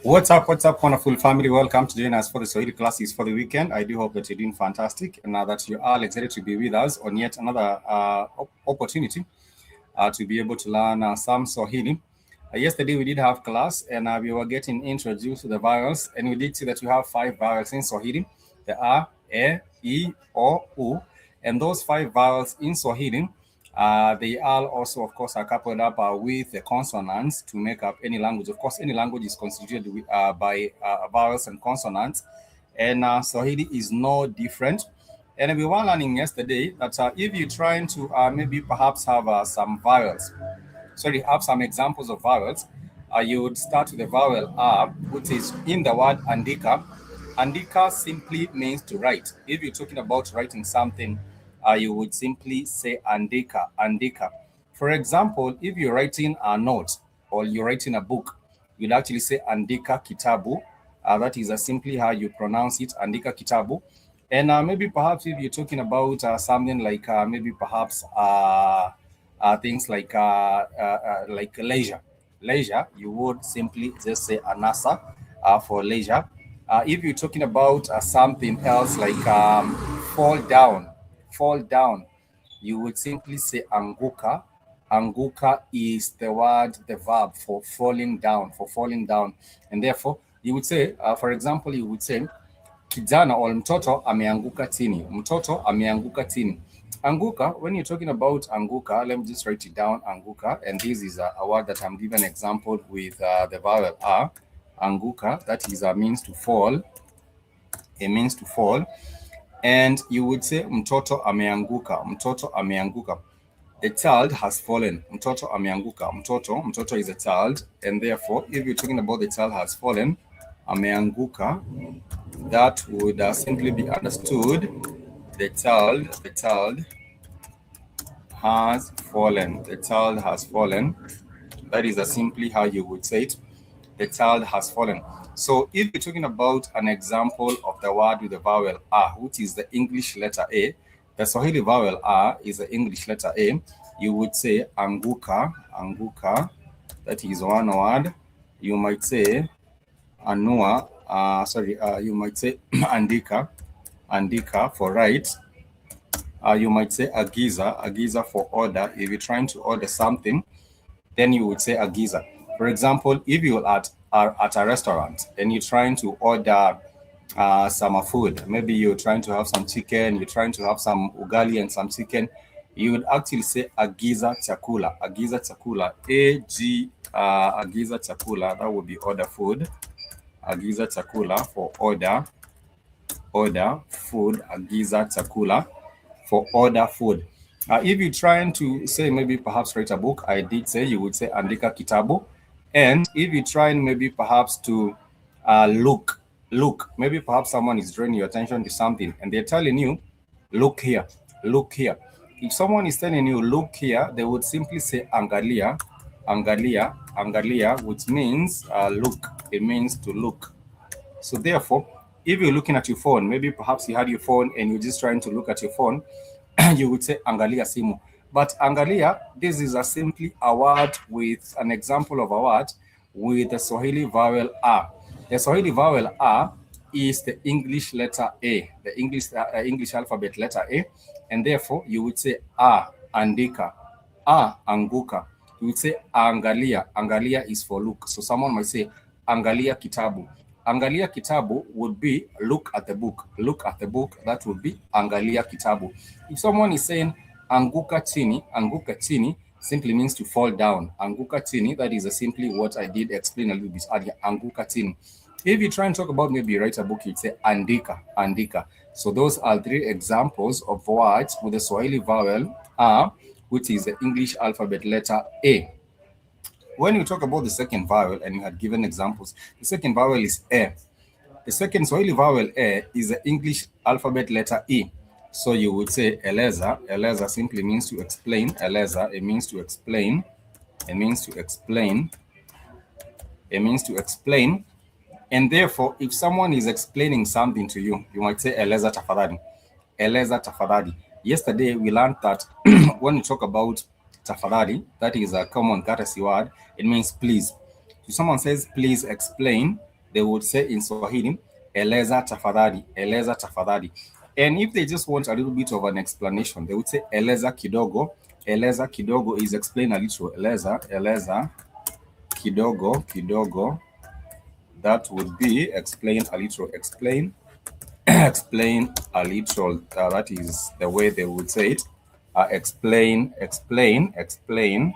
What's up, wonderful family? Welcome to join us for the Swahili classes for the weekend. I do hope that you're doing fantastic and that you are excited to be with us on yet another opportunity to be able to learn some Swahili. Yesterday we did have class and we were getting introduced to the vowels, and we did see that you have five vowels in Swahili: the A, E, O, U, and those five vowels in Swahili. They are also, of course, are coupled up with the consonants to make up any language. Of course, any language is constituted by vowels and consonants, and Swahili is no different. And we were learning yesterday that if you're trying to maybe perhaps have some vowels, sorry, have some examples of vowels, you would start with the vowel R, which is in the word andika. Andika simply means to write. If you're talking about writing something, you would simply say andika, andika. For example, if you're writing a note or you're writing a book, you'd actually say andika kitabu. That is simply how you pronounce it, andika kitabu. And maybe perhaps if you're talking about something like maybe perhaps things like leisure. Leisure, you would simply just say anasa for leisure. If you're talking about something else like fall down, you would simply say anguka. Anguka is the word, the verb for falling down, and therefore you would say, for example, you would say kijana or mtoto ameanguka chini. Mtoto ameanguka chini. Anguka, when you're talking about anguka, let me just write it down, anguka. And this is a word that I'm giving an example with the vowel a. Anguka, that is a means to fall. A means to fall. And you would say mtoto ameanguka. Mtoto ameanguka. The child has fallen. Mtoto ameanguka. Mtoto is a child. And therefore, if you're talking about the child has fallen, ameanguka, that would simply be understood. The child has fallen. The child has fallen. That is simply how you would say it. The child has fallen. So if you're talking about an example of the word with the vowel A, which is the English letter A, the Swahili vowel A is the English letter A, you would say anguka, anguka. That is one word. You might say anua, you might say andika, andika for right. You might say agiza, agiza for order. If you're trying to order something, then you would say agiza. For example, if you are at a restaurant and you're trying to order some food, maybe you're trying to have some chicken, you're trying to have some ugali and some chicken, you would actually say agiza chakula, agiza chakula, agiza chakula. That would be order food. Agiza chakula for order food. Agiza chakula for order food. If you're trying to say maybe perhaps write a book, I did say you would say andika kitabu. And if you're trying maybe perhaps to look, maybe perhaps someone is drawing your attention to something and they're telling you, look here, look here. If someone is telling you, look here, they would simply say angalia, angalia, angalia, which means look. It means to look. So therefore, if you're looking at your phone, maybe perhaps you had your phone and you're just trying to look at your phone, you would say angalia simu. But angalia, this is simply a word with an example of a word with the Swahili vowel A. The Swahili vowel A is the English letter A, the English alphabet letter A, and therefore you would say A andika, A anguka. You would say angalia. Angalia is for look. So someone might say angalia kitabu. Angalia kitabu would be look at the book. Look at the book. That would be angalia kitabu. If someone is saying anguka chini simply means to fall down. Anguka chini, that is simply what I did explain a little bit earlier. Anguka chini. If you try and talk about maybe write a book, you'd say andika, andika. So those are three examples of words with the Swahili vowel A, which is the English alphabet letter A. When you talk about the second vowel, and you had given examples, the second vowel is A. The second Swahili vowel A is the English alphabet letter E. So you would say eleza. Eleza simply means to explain. Eleza, it means to explain. It means to explain. It means to explain. And therefore, if someone is explaining something to you, you might say eleza tafadhali. Eleza tafadhali. Yesterday, we learned that when you talk about tafadhali, that is a common courtesy word. It means please. If someone says, please explain, they would say in Swahili, eleza tafadhali, eleza tafadhali. And if they just want a little bit of an explanation, they would say eleza kidogo. Eleza kidogo is explain a little. Eleza kidogo, kidogo. That would be explain a little. Explain, explain a little. That is the way they would say it. Explain, explain, explain,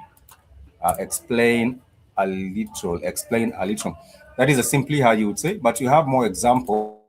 explain a little, explain a little. That is simply how you would say, but you have more examples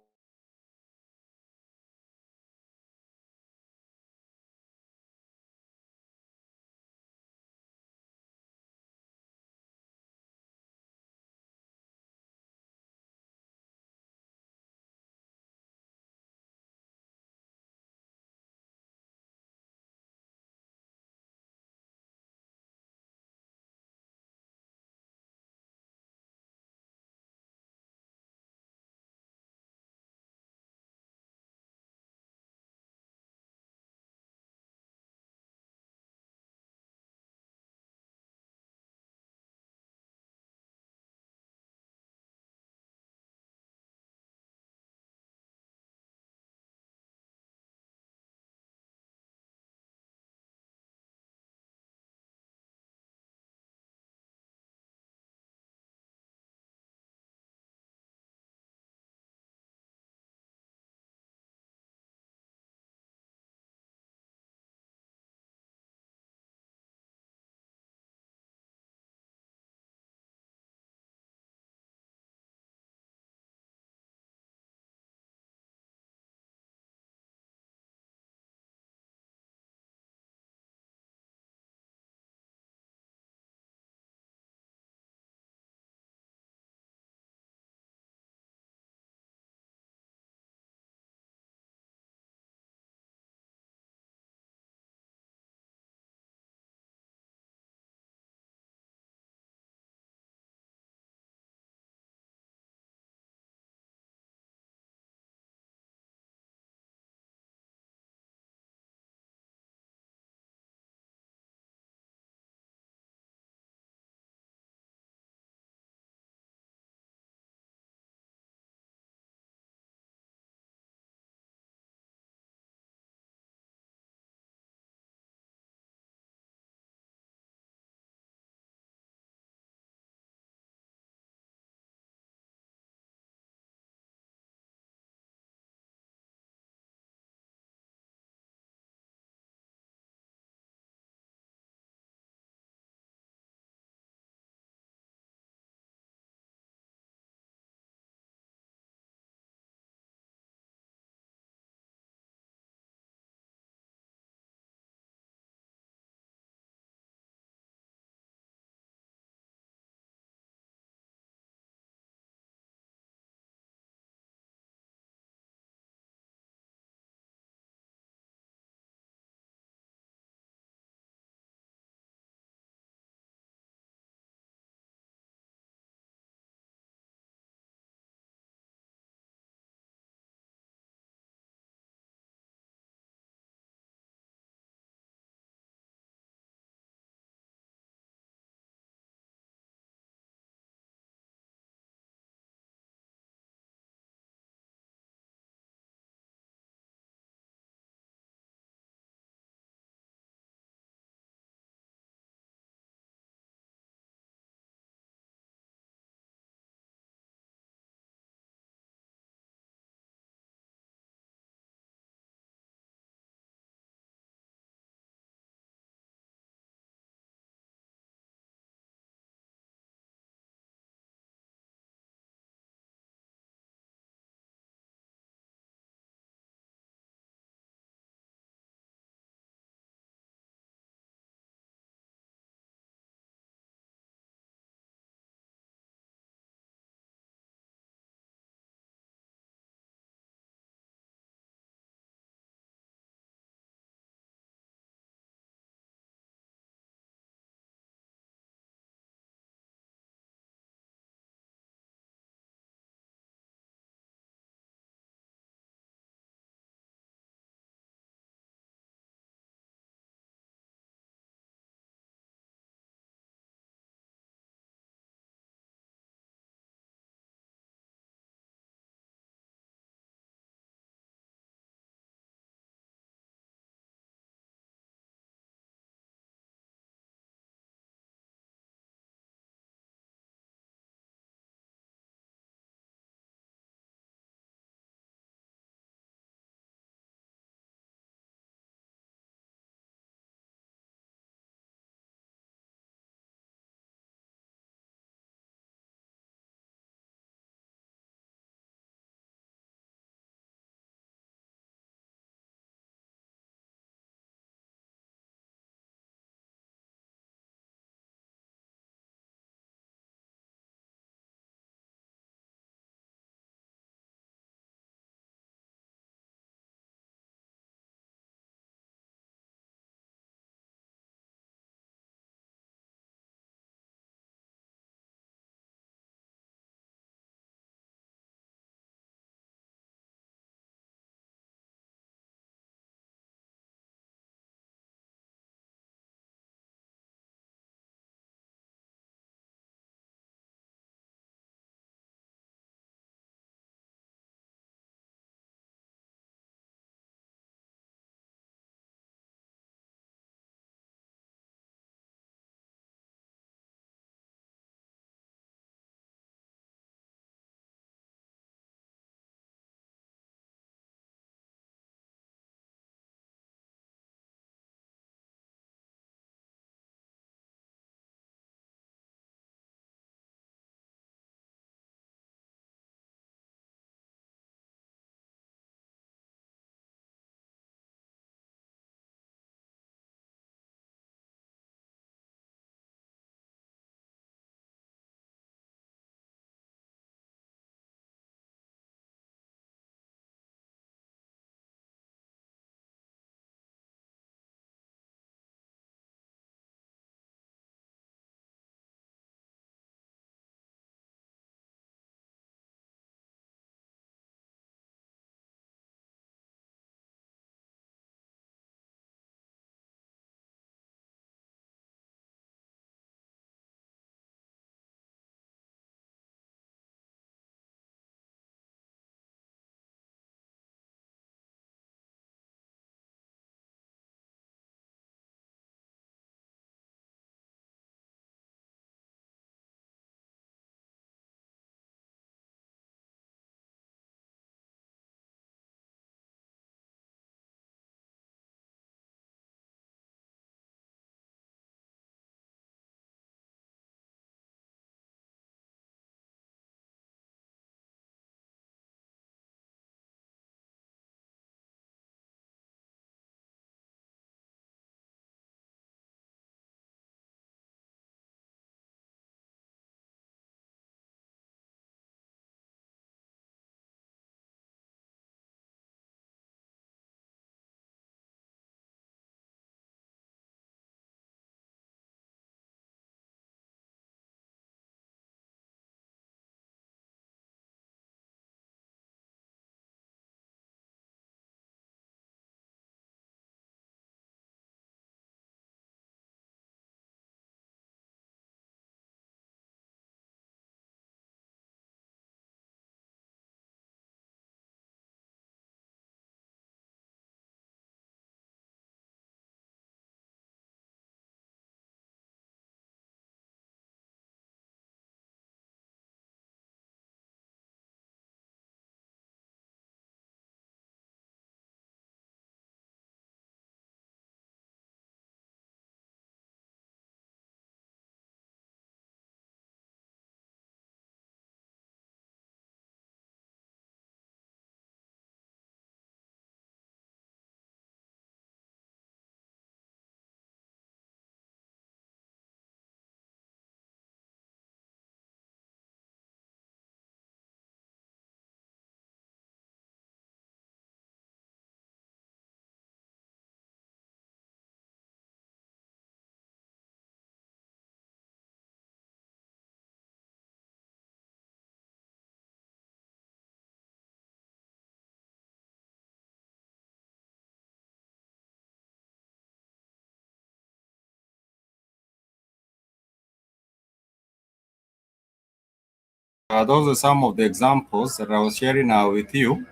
those are some of the examples that I was sharing with you.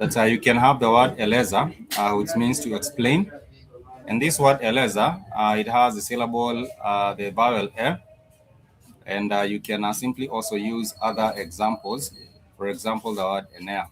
That you can have the word eleza, which means to explain. And this word eleza, it has the syllable, the vowel e, and you can simply also use other examples. For example, the word enea.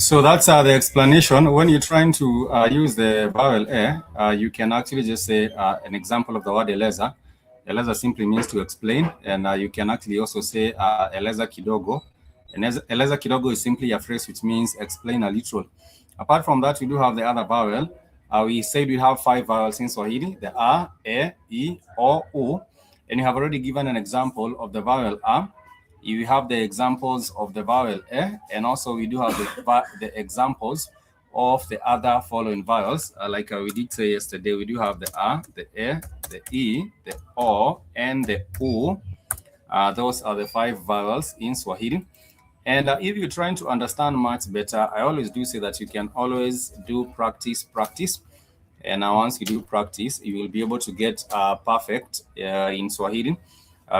So that's the explanation. When you're trying to use the vowel you can actually just say an example of the word eleza. Eleza simply means to explain, and you can actually also say eleza kidogo. And eleza kidogo is simply a phrase which means explain a little. Apart from that, we do have the other vowel. We said we have 5 vowels in Swahili: the a, e, o, u. And you have already given an example of the vowel a. You have the examples of the vowel and also we do have the examples of the other following vowels. Like we did say yesterday, we do have the a, the the e, the o, and the u. Those are the 5 vowels in Swahili. And if you're trying to understand much better, I always do say that you can always do practice. And once you do practice, you will be able to get perfect in Swahili.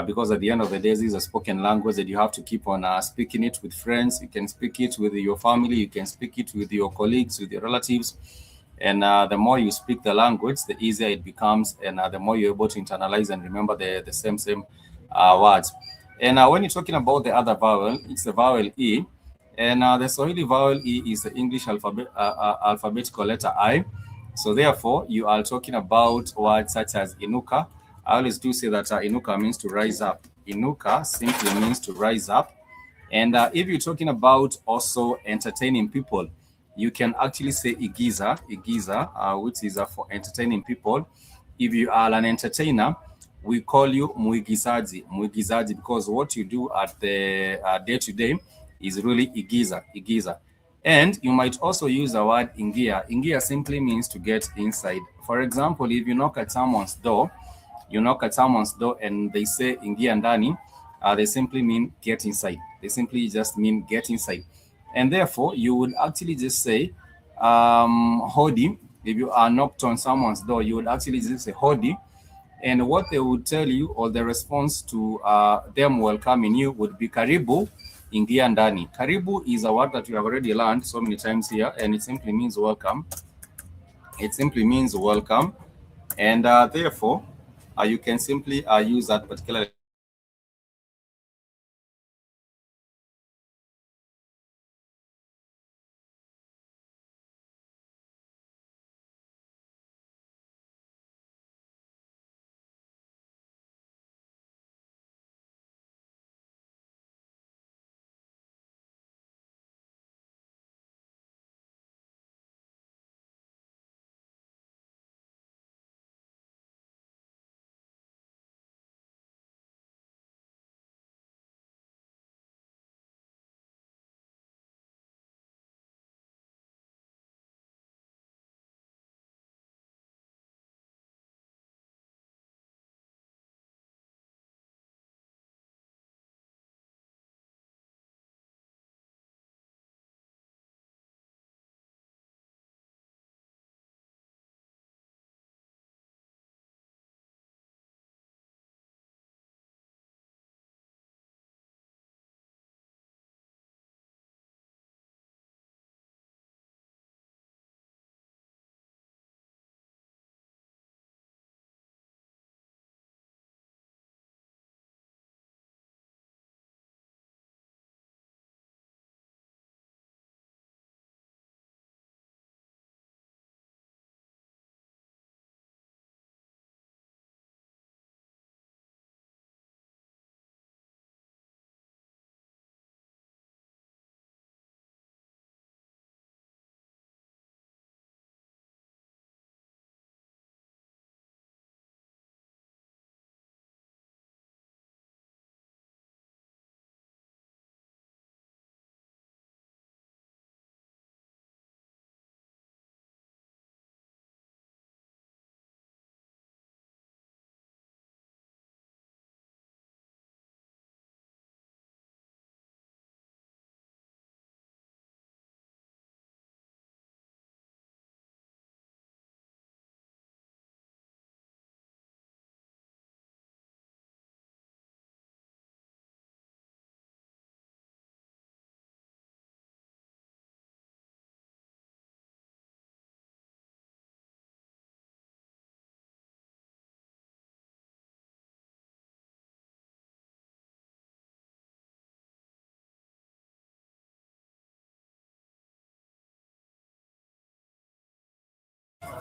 Because at the end of the day, this is a spoken language that you have to keep on speaking it with friends. You can speak it with your family. You can speak it with your colleagues, with your relatives. And the more you speak the language, the easier it becomes. And the more you're able to internalize and remember the same words. And when you're talking about the other vowel, it's the vowel E. And the Swahili vowel E is the English alphabetical letter I. So therefore, you are talking about words such as inuka. I always do say that inuka means to rise up. Inuka simply means to rise up. And if you're talking about also entertaining people, you can actually say igiza, which is for entertaining people. If you are an entertainer, we call you muigizaji, because what you do at the day to day is really igiza. And you might also use the word ingia. Ingia simply means to get inside. For example, if you knock at someone's door, and they say ingia ndani, they simply mean get inside. They simply just mean get inside. And therefore, you would actually just say hodi. If you are knocked on someone's door, you would actually just say hodi. And what they would tell you, or the response to them welcoming you, would be karibu ingia ndani. Karibu is a word that we have already learned so many times here, and it simply means welcome. It simply means welcome. And therefore, you can simply use that particular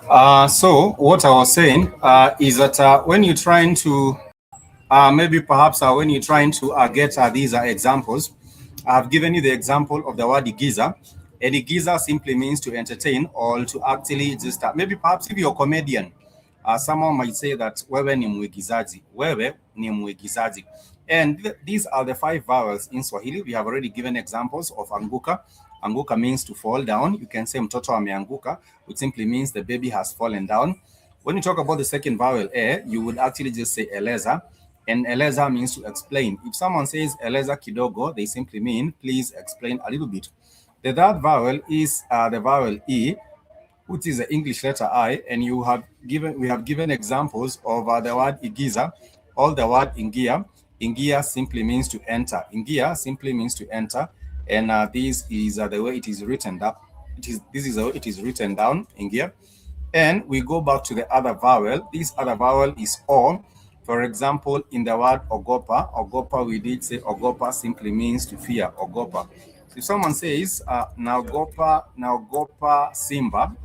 So what I was saying is that when you're trying to maybe perhaps when you're trying to get these examples, I've given you the example of the word igiza. And igiza simply means to entertain or to actually just maybe perhaps if you're a comedian, someone might say that wewe ni mwigizaji, wewe ni mwigizaji. And these are the 5 vowels in Swahili. We have already given examples of anguka. Anguka means to fall down. You can say mtoto ameanguka, which simply means the baby has fallen down. When you talk about the second vowel, you would actually just say eleza. And eleza means to explain. If someone says eleza kidogo, they simply mean please explain a little bit. The third vowel is the vowel E, which is the English letter I, and we have given examples of the word igiza, or the word ingia. Ingia simply means to enter. Ingia simply means to enter, and this is the way it is written up. This is how it is written down, ingia. And we go back to the other vowel. This other vowel is O. For example, in the word ogopa, ogopa, we did say ogopa simply means to fear, ogopa. So if someone says naogopa simba,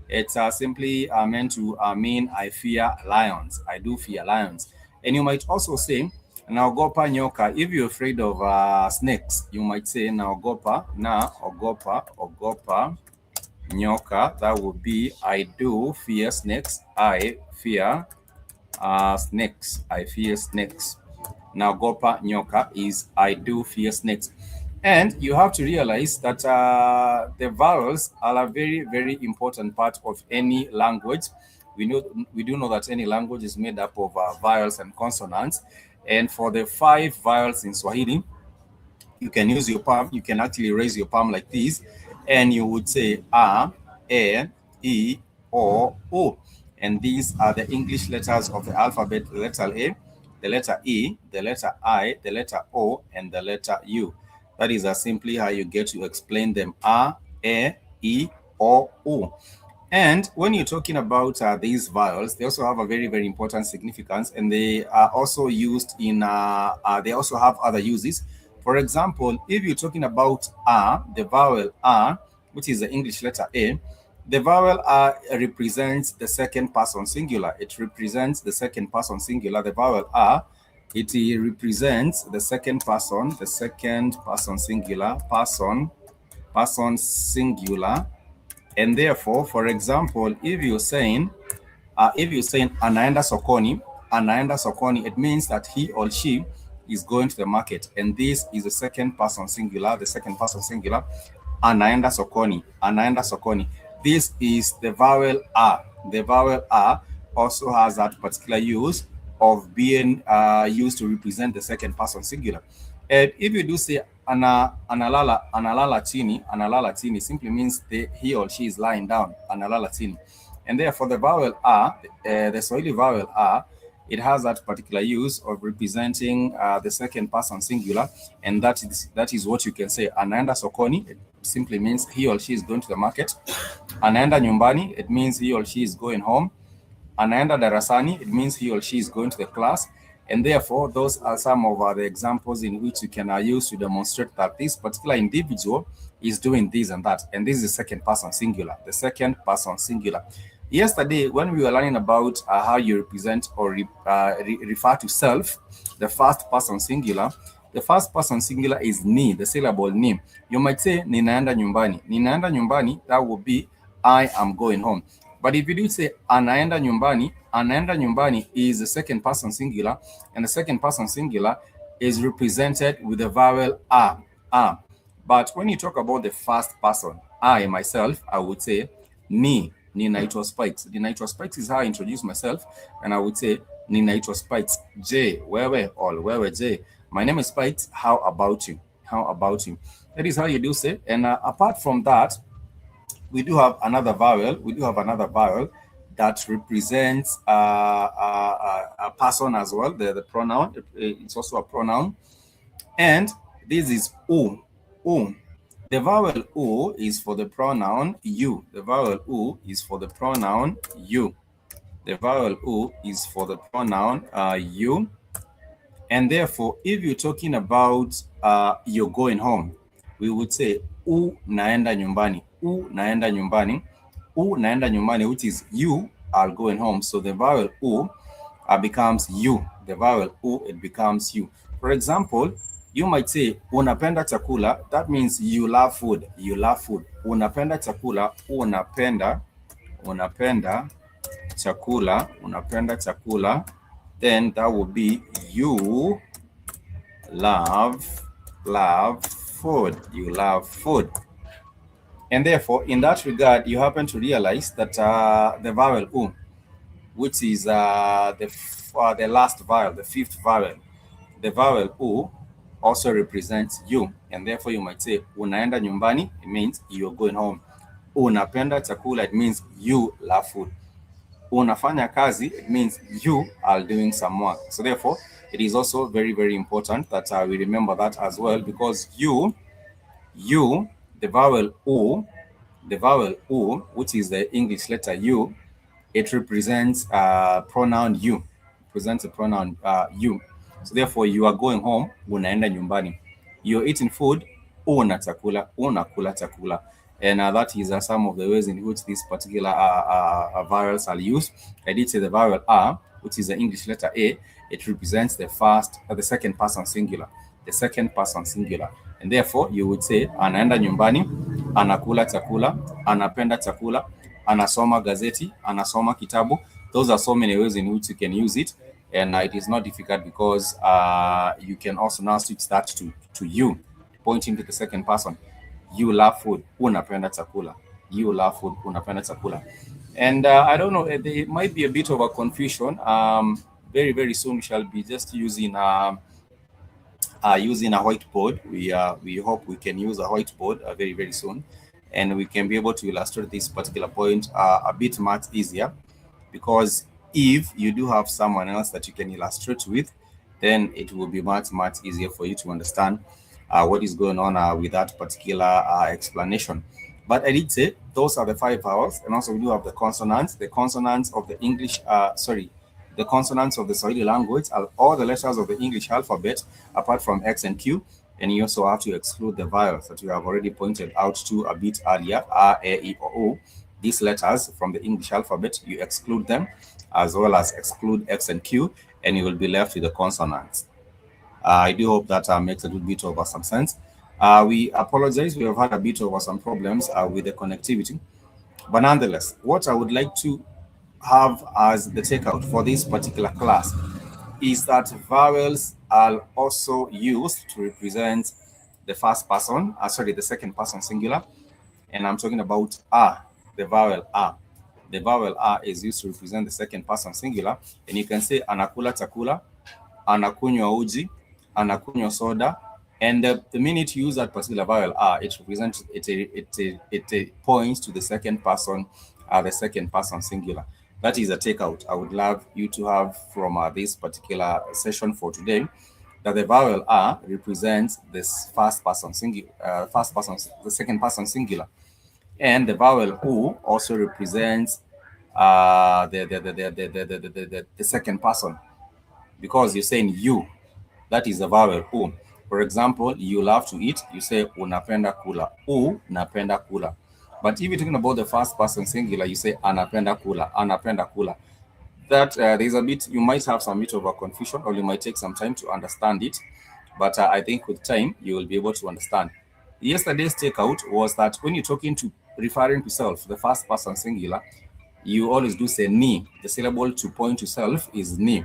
it's simply meant to mean I fear lions. I do fear lions. And you might also say naogopa nyoka. If you're afraid of snakes, you might say naogopa ogopa nyoka. That would be I do fear snakes. I fear snakes. I fear snakes. Naogopa nyoka is I do fear snakes. And you have to realize that the vowels are a very, very important part of any language. We do know that any language is made up of vowels and consonants. And for the 5 vowels in Swahili, you can use your palm. You can actually raise your palm like this, and you would say a, e, o. And these are the English letters of the alphabet: the letter A, the letter E, the letter I, the letter O, and the letter U. That is simply how you get to explain them: a, e, o. And when you're talking about these vowels, they also have a very, very important significance, and they are also used in, they also have other uses. For example, if you're talking about the vowel which is the English letter A, the vowel represents the second person singular. It represents the second person singular. The vowel it represents the second person singular, person singular. And therefore, for example, if you're saying anaenda sokoni, it means that he or she is going to the market. And this is the second person singular, anaenda sokoni. This is the vowel a. The vowel a also has that particular use of being used to represent the second person singular. And if you do say analala chini simply means he or she is lying down, analala chini. And therefore the vowel the Swahili vowel it has that particular use of representing the second person singular, and that is what you can say. Anaenda sokoni, it simply means he or she is going to the market. Anaenda nyumbani, it means he or she is going home. Anaenda darasani, it means he or she is going to the class. And therefore, those are some of the examples in which you can use to demonstrate that this particular individual is doing this and that. And this is the second person singular, the second person singular. Yesterday, when we were learning about how you represent or refer to self, the first person singular, is ni, the syllable ni. You might say ninaenda nyumbani. Ninaenda nyumbani, that would be I am going home. But if you do say anaenda nyumbani is the second person singular, and the second person singular is represented with the vowel a. But when you talk about the first person, I myself, I would say ninaitwa Spikes. Ninaitwa Spikes is how I introduce myself, and I would say ninaitwa Spikes. J, wewe J. My name is Spikes. How about you? That is how you do say. And apart from that, we do have another vowel. That represents a person as well. The pronoun. It's also a pronoun, and this is u. The vowel u is for the pronoun you. The vowel u is for the pronoun you. You. And therefore, if you're talking about you're going home, we would say u naenda nyumbani. U naenda nyumbani, which is you are going home. So the vowel U becomes you. The vowel U, it becomes you. For example, you might say unapenda chakula. That means you love food. You love food. Unapenda chakula. Unapenda chakula. Unapenda chakula. Then that would be you love food. You love food. And therefore, in that regard, you happen to realize that the vowel U, which is the last vowel, the fifth vowel, the vowel U also represents you. And therefore, you might say, unaenda nyumbani, it means you're going home. Unapenda chakula, it means you love food. Unafanya kazi, it means you are doing some work. So therefore, it is also very, very important that we remember that as well, because you, the vowel U, which is the English letter U, it represents pronoun you. It presents a pronoun you. So therefore, you are going home, unaenda nyumbani. You're eating food, una chakula, unakula chakula. And that is some of the ways in which these particular vowels are used. I did say the vowel R, which is the English letter A, it represents the second person singular. The second person singular. And therefore, you would say, anaenda nyumbani, anakula chakula, anapenda chakula, anasoma gazeti, anasoma kitabu. Those are so many ways in which you can use it. And it is not difficult because you can also now switch that to you, pointing to the second person. You love food, unapenda chakula. You love food, unapenda chakula. And I don't know, there might be a bit of a confusion. Very, very soon we shall be just using a whiteboard. We hope we can use a whiteboard very, very soon. And we can be able to illustrate this particular point a bit much easier. Because if you do have someone else that you can illustrate with, then it will be much, much easier for you to understand what is going on with that particular explanation. But I did say those are the 5 vowels, and also we do have the consonants. The consonants of the the consonants of the Swahili language are all the letters of the English alphabet, apart from X and Q. And you also have to exclude the vowels that we have already pointed out to a bit earlier, A, E, I, O. These letters from the English alphabet, you exclude them, as well as exclude X and Q, and you will be left with the consonants. I do hope that makes a little bit of some sense. We apologize. We have had a bit of some problems with the connectivity. But nonetheless, what I would like to have as the takeout for this particular class is that vowels are also used to represent the the second person singular. And I'm talking about A, the vowel A. The vowel A is used to represent the second person singular. And you can say anakula chakula, anakunywa uji, anakunywa soda. And the minute you use that particular vowel A, it represents it points to the second person singular. That is a takeout I would love you to have from this particular session for today. That the vowel A represents this the second person singular, and the vowel U also represents the second person, because you're saying you. That is the vowel U. For example, you love to eat, you say unapenda kula. U napenda kula. But if you're talking about the first person singular, you say anapenda kula, anapenda kula. That there's a bit, you might have some bit of a confusion, or you might take some time to understand it. But I think with time, you will be able to understand. Yesterday's takeout was that when you're talking to referring to self, the first person singular, you always do say ni. The syllable to point to self is ni.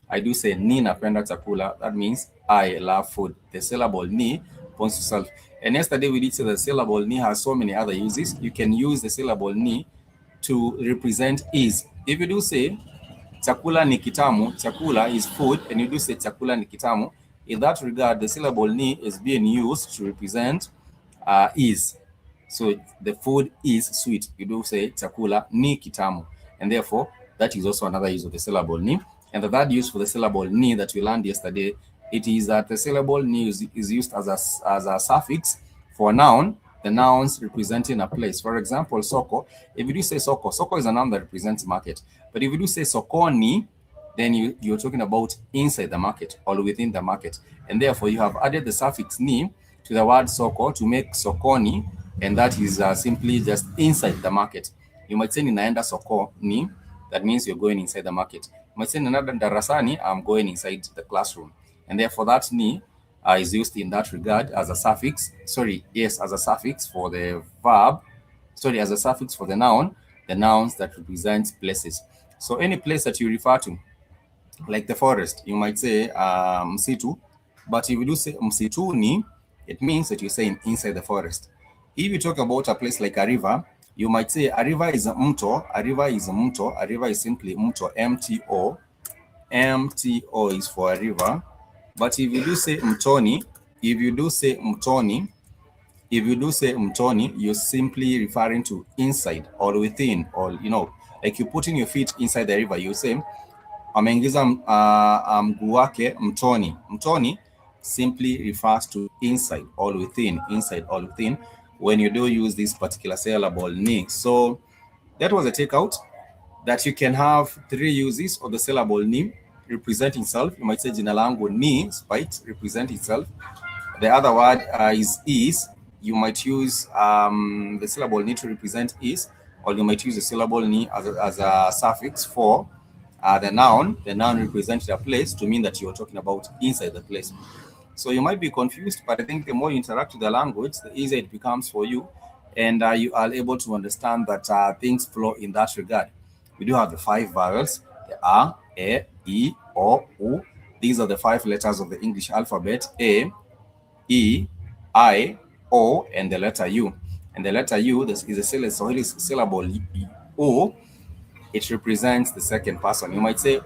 I do say ni napenda chakula. That means I love food. The syllable ni points to self. And yesterday we did say the syllable ni has so many other uses. You can use the syllable ni to represent is. If you do say chakula ni kitamu, chakula is food, and you do say chakula ni kitamu, in that regard, the syllable ni is being used to represent is. So the food is sweet. You do say chakula ni kitamu. And therefore, that is also another use of the syllable ni. And the third use for the syllable ni that we learned yesterday, it is that the syllable ni is used as a suffix for a noun, the nouns representing a place. For example, soko. If you do say soko, soko is a noun that represents market. But if you do say sokoni, then you're talking about inside the market or within the market. And therefore, you have added the suffix ni to the word soko to make sokoni, and that is simply just inside the market. You might say ninaenda sokoni, that means you're going inside the market. You might say ninaenda darasani, I'm going inside the classroom. And therefore that ni is used in that regard as a suffix. As a suffix for the verb. As a suffix for the nouns that represent places. So any place that you refer to, like the forest, you might say msitu, but if you do say msituni, it means that you're saying inside the forest. If you talk about a place like a river, you might say a river is a mto, a river is a mto, a river is simply mto, MTO. MTO is for a river. But if you do say mtoni, you're simply referring to inside or within, or like you putting your feet inside the river, you say ameingiza mguu wake mtoni. Mtoni simply refers to inside or within, when you do use this particular syllable ni. So that was a takeout, that you can have 3 uses of the syllable ni representing self. You might say jina langu ni Spite, represent itself. The other word is. You might use the syllable ni to represent is, or you might use the syllable ni as a suffix for the noun representing a place to mean that you're talking about inside the place. So you might be confused, but I think the more you interact with the language, the easier it becomes for you, and you are able to understand that things flow in that regard. We do have the 5 vowels, the A, E, O, U. These are the 5 letters of the English alphabet: A, E, I, O, and the letter U. And the letter U, this is a Swahili syllable U. It represents the second person. You might say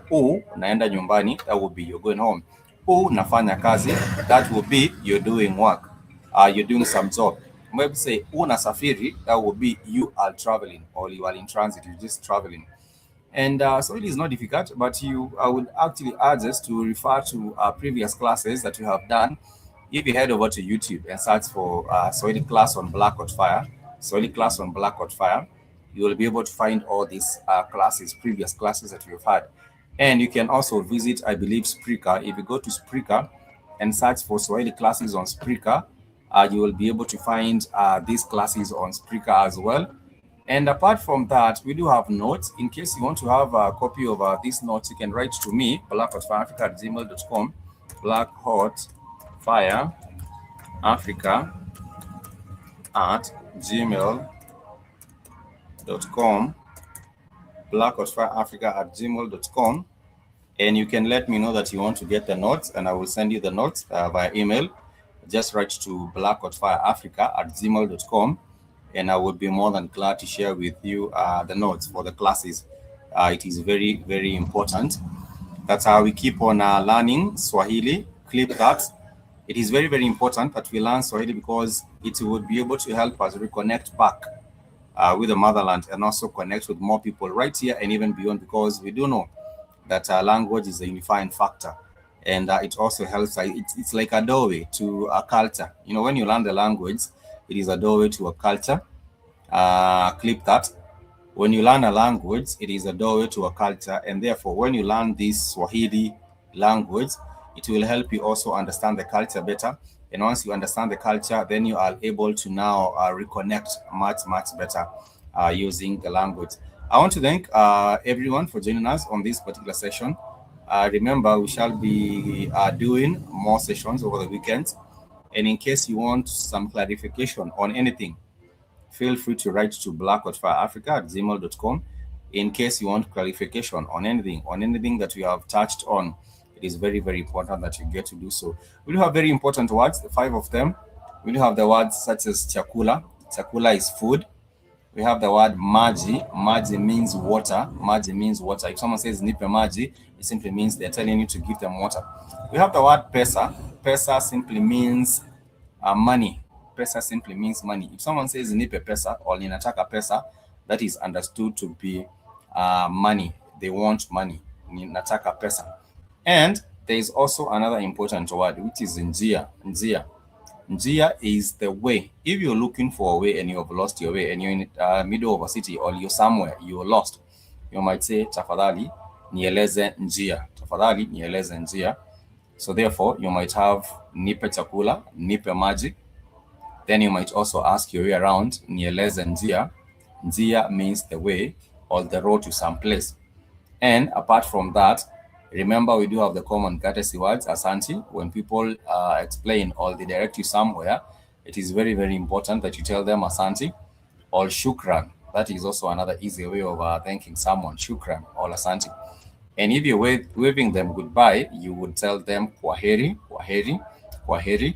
naenda nyumbani, that would be you're going home. Nafanya kazi, that would be you're doing work. You're doing some job. You might say nasafiri, that would be you are traveling, or you are in transit, you're just traveling. And so it is not difficult, but I would actually urge us to refer to previous classes that we have done. If you head over to YouTube and search for Swahili class on Blackboard Fire, you will be able to find all these previous classes that we've had. And you can also visit, I believe, Spreaker. If you go to Spreaker and search for Swahili classes on Spreaker, you will be able to find these classes on Spreaker as well. And apart from that, we do have notes. In case you want to have a copy of these notes, you can write to me, blackhotfireafrica@gmail.com, blackhotfireafrica@gmail.com, blackhotfireafrica@gmail.com, and you can let me know that you want to get the notes, and I will send you the notes via email. Just write to blackhotfireafrica@gmail.com, and I would be more than glad to share with you the notes for the classes. It is very, very important. That's how we keep on learning Swahili. Clip that. It is very, very important that we learn Swahili, because it would be able to help us reconnect back with the motherland, and also connect with more people right here and even beyond, because we do know that language is a unifying factor, and it also helps. It's like a doorway to a culture. When you learn the language, it is a doorway to a culture. Clip that. When you learn a language, it is a doorway to a culture, and therefore when you learn this Swahili language, it will help you also understand the culture better. And once you understand the culture, then you are able to now reconnect much, much better using the language. I want to thank everyone for joining us on this particular session. Remember, we shall be doing more sessions over the weekends. And in case you want some clarification on anything, feel free to write to blackhotfireafrica@gmail.com. In case you want clarification on anything that we have touched on, it is very, very important that you get to do so. We do have very important words, the 5 of them. We do have the words such as chakula. Chakula is food. We have the word maji. Maji means water. If someone says nipe maji, it simply means they're telling you to give them water. We have the word pesa. Pesa simply means money. Pesa simply means money. If someone says nipe pesa or ninataka pesa, that is understood to be money. They want money. Ninataka pesa. And there is also another important word, which is njia. Njia is the way. If you're looking for a way and you have lost your way, and you're in the middle of a city, or you're somewhere, you're lost, you might say tafadhali nieleze njia. Tafadhali nieleze njia. So therefore, you might have nipe chakula, nipe maji. Then you might also ask your way around, nieleze njia. Njia means the way or the road to some place. And apart from that, remember we do have the common courtesy words, asante. When people explain or they direct you somewhere, it is very, very important that you tell them asante or shukran. That is also another easy way of thanking someone, shukran or asante. And if you're waving them goodbye, you would tell them kwaheri, kwaheri, kwaheri.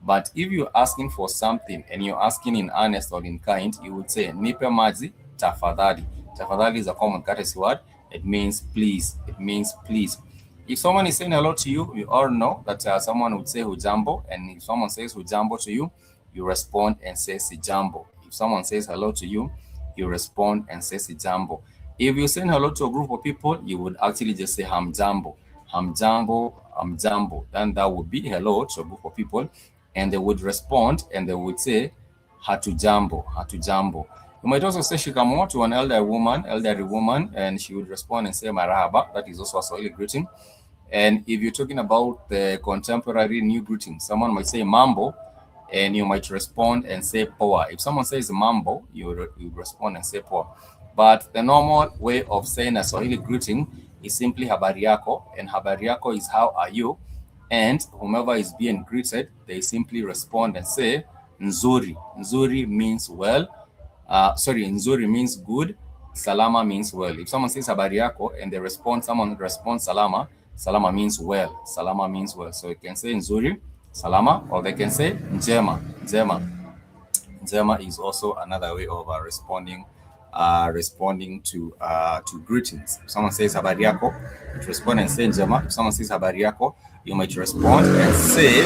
But if you're asking for something and you're asking in earnest or in kind, you would say nipe maji tafadhali. Tafadhali is a common courtesy word. It means please. It means please. If someone is saying hello to you, you all know that someone would say hujambo, and if someone says hujambo to you, you respond and say sijambo. If someone says hello to you, you respond and say sijambo. If you say hello to a group of people, you would actually just say hamjambo, hamjambo, hamjambo. Then that would be hello to a group of people, and they would respond and they would say hatujambo, hatujambo. You might also say shikamo to an elderly woman, and she would respond and say marahaba. That is also a Swahili greeting. And if you're talking about the contemporary new greeting, someone might say mambo, and you might respond and say poa. If someone says mambo, you respond and say poa. But the normal way of saying a Swahili greeting is simply habari yako, and habari yako is how are you, and whomever is being greeted, they simply respond and say nzuri. Nzuri means well. Nzuri means good. Salama means well. If someone says habari yako and someone responds salama, salama means well. Salama means well. So you can say nzuri, salama, or they can say njema, njema. Njema is also another way of responding to greetings. If someone says habari yako, you respond and say njema. If someone says habari yako, you might respond and say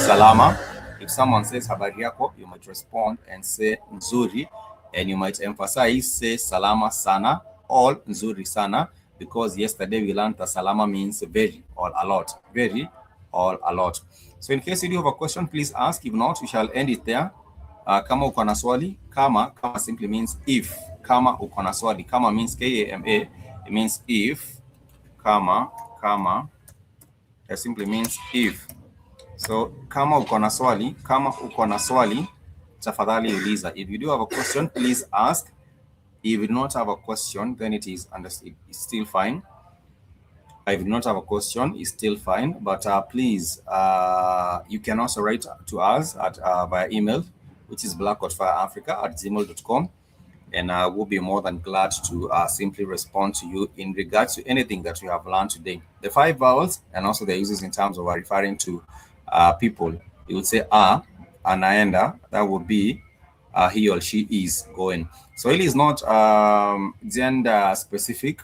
salama. If someone says habari yako, you might respond and say nzuri, and you might emphasize, say salama sana or nzuri sana, because yesterday we learned that salama means very or a lot, very or a lot. So in case you do have a question, please ask. If not, we shall end it there. Kama uko na swali, kama simply means if. Kama uko na swali, kama means K-A-M-A, it means if. Kama, it simply means if. So kama uko na swali, tafadhali uliza. If you do have a question, please ask. If you do not have a question, then it is understood. It's still fine. If you do not have a question, it's still fine. But please, you can also write to us at via email, which is blackcoatfireafrica@gmail.com. And I will be more than glad to simply respond to you in regards to anything that we have learned today. The 5 vowels and also the uses in terms of referring to people. You would say anaenda, that would be he or she is going. So it is not gender specific.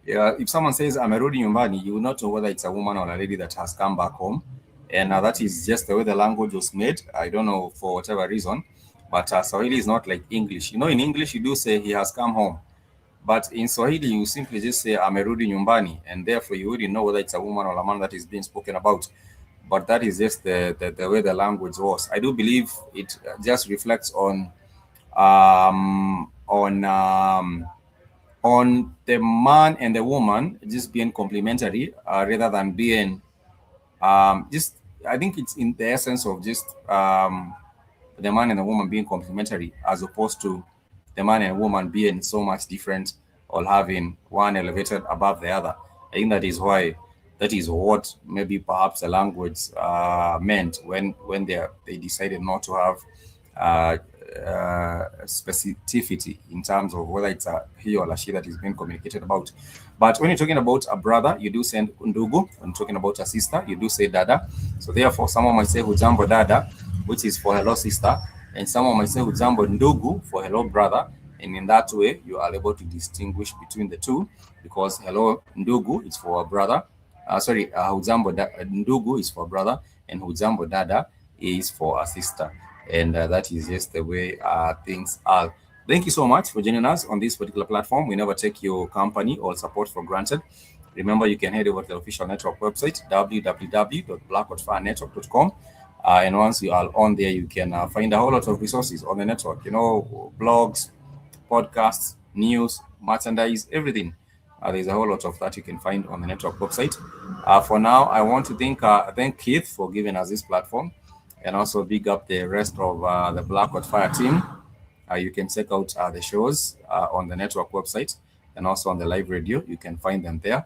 If someone says amerudi nyumbani, you will not know whether it's a woman or a lady that has come back home. And that is just the way the language was made. I don't know, for whatever reason. But Swahili is not like English. You know, in English, you do say he has come home. But in Swahili, you simply just say amerudi nyumbani. And therefore, you wouldn't know whether it's a woman or a man that is being spoken about. But that is just the way the language was. I do believe it just reflects on the man and the woman just being complementary rather than being just, I think it's in the essence of just the man and the woman being complementary, as opposed to the man and woman being so much different or having one elevated above the other. I think that is what maybe perhaps the language meant when they decided not to have specificity in terms of whether it's a he or a she that is being communicated about. But when you're talking about a brother, you do say ndugu. When you're talking about a sister, you do say dada. So therefore, someone might say hujambo dada, which is for hello sister, and someone might say hujambo ndugu for hello brother. And in that way, you are able to distinguish between the two, because hello ndugu is for a brother. Hujambo ndugu is for brother, and hujambo dada is for a sister. And that is just the way things are. Thank you so much for joining us on this particular platform. We never take your company or support for granted. Remember, you can head over to the official network website, www.blackcoatfirenetwork.com. And once you are on there, you can find a whole lot of resources on the network. You know, blogs, podcasts, news, merchandise, everything. There's a whole lot of that you can find on the network website. For now, I want to thank Keith for giving us this platform, and also big up the rest of the Black Coat Fire team. You can check out the shows on the network website and also on the live radio. You can find them there.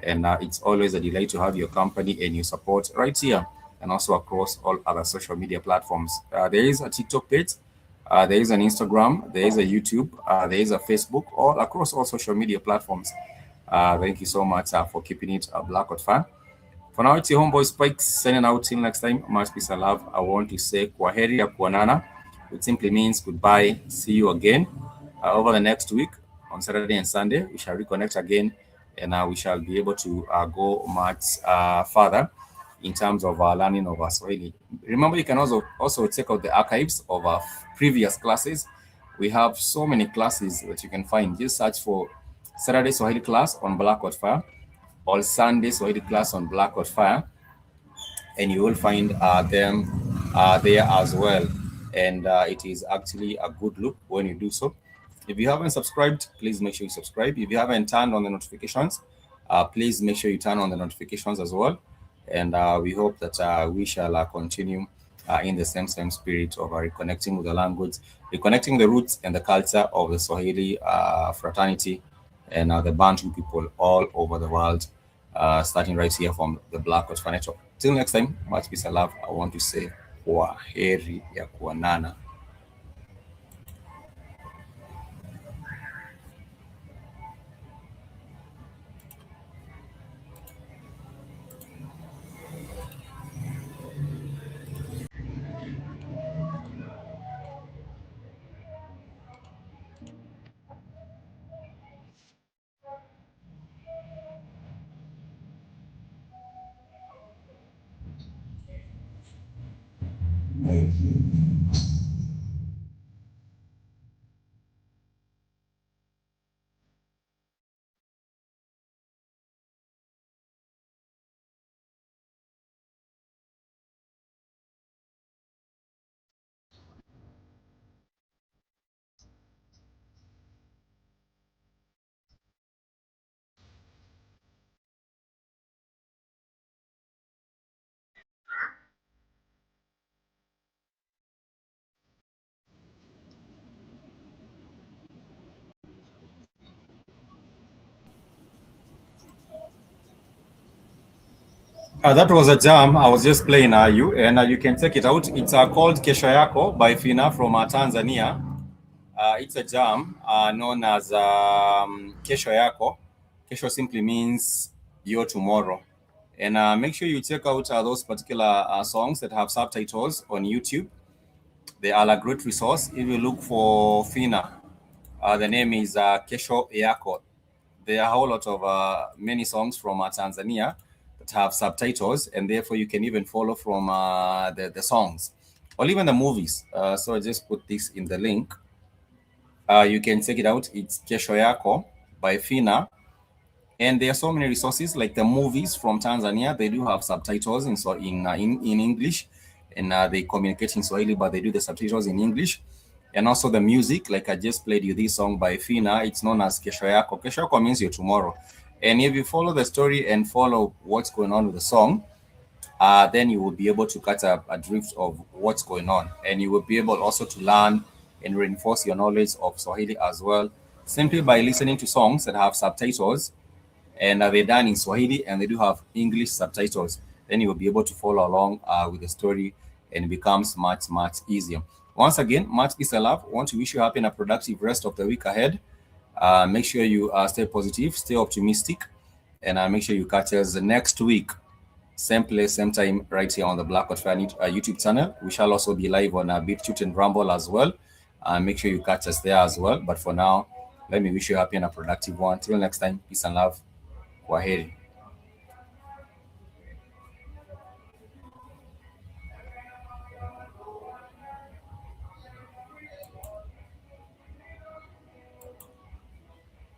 And it's always a delight to have your company and your support right here and also across all other social media platforms. There is a TikTok page, there is an Instagram, there is a YouTube, there is a Facebook, all across all social media platforms. Thank you so much for keeping it a Blackout fan. For now, it's your homeboy Spikes signing out. Till next time, much peace and love. I want to say kwaheri ya kuonana, which simply means goodbye. See you again over the next week on Saturday and Sunday. We shall reconnect again, and we shall be able to go much further in terms of learning of Swahili. Remember, you can also check out the archives of our previous classes. We have so many classes that you can find. Just search for Saturday Swahili class on Blackout Fire or Sunday Swahili class on Blackout Fire, and you will find them there as well. And it is actually a good look when you do so. If you haven't subscribed, please make sure you subscribe. If you haven't turned on the notifications, please make sure you turn on the notifications as well. And we hope that we shall continue in the same spirit of reconnecting with the language, reconnecting the roots and the culture of the Swahili fraternity and the Bantu people all over the world, starting right here from the Black Watch Network. Till next time, much peace and love. I want to say, kwaheri ya kuonana. That was a jam. I was just playing you, and you can check it out. It's called Kesho Yako by Fina from Tanzania. It's a jam known as Kesho Yako. Kesho simply means your tomorrow. And make sure you check out those particular songs that have subtitles on YouTube. They are a great resource. If you look for Fina, the name is Kesho Yako. There are a whole lot of many songs from Tanzania that have subtitles, and therefore you can even follow from the songs or even the movies. So I just put this in the link. You can check it out. It's Kesho Yako by Fina. And there are so many resources like the movies from Tanzania. They do have subtitles in English, and they communicate in Swahili, but they do the subtitles in English. And also the music, like I just played you this song by Fina. It's known as Kesho Yako. Kesho Yako means your tomorrow. And if you follow the story and follow what's going on with the song, then you will be able to catch a drift of what's going on. And you will be able also to learn and reinforce your knowledge of Swahili as well, simply by listening to songs that have subtitles, and they're done in Swahili and they do have English subtitles. Then you will be able to follow along with the story, and it becomes much easier. Once again, much peace and love. I want to wish you happy and a productive rest of the week ahead. Make sure you stay positive, stay optimistic, and make sure you catch us next week. Same place, same time, right here on the Black Hot Fan YouTube channel. We shall also be live on BitChute and Rumble as well. Make sure you catch us there as well. But for now, let me wish you happy and a productive one. Till next time, peace and love. Kwaheri.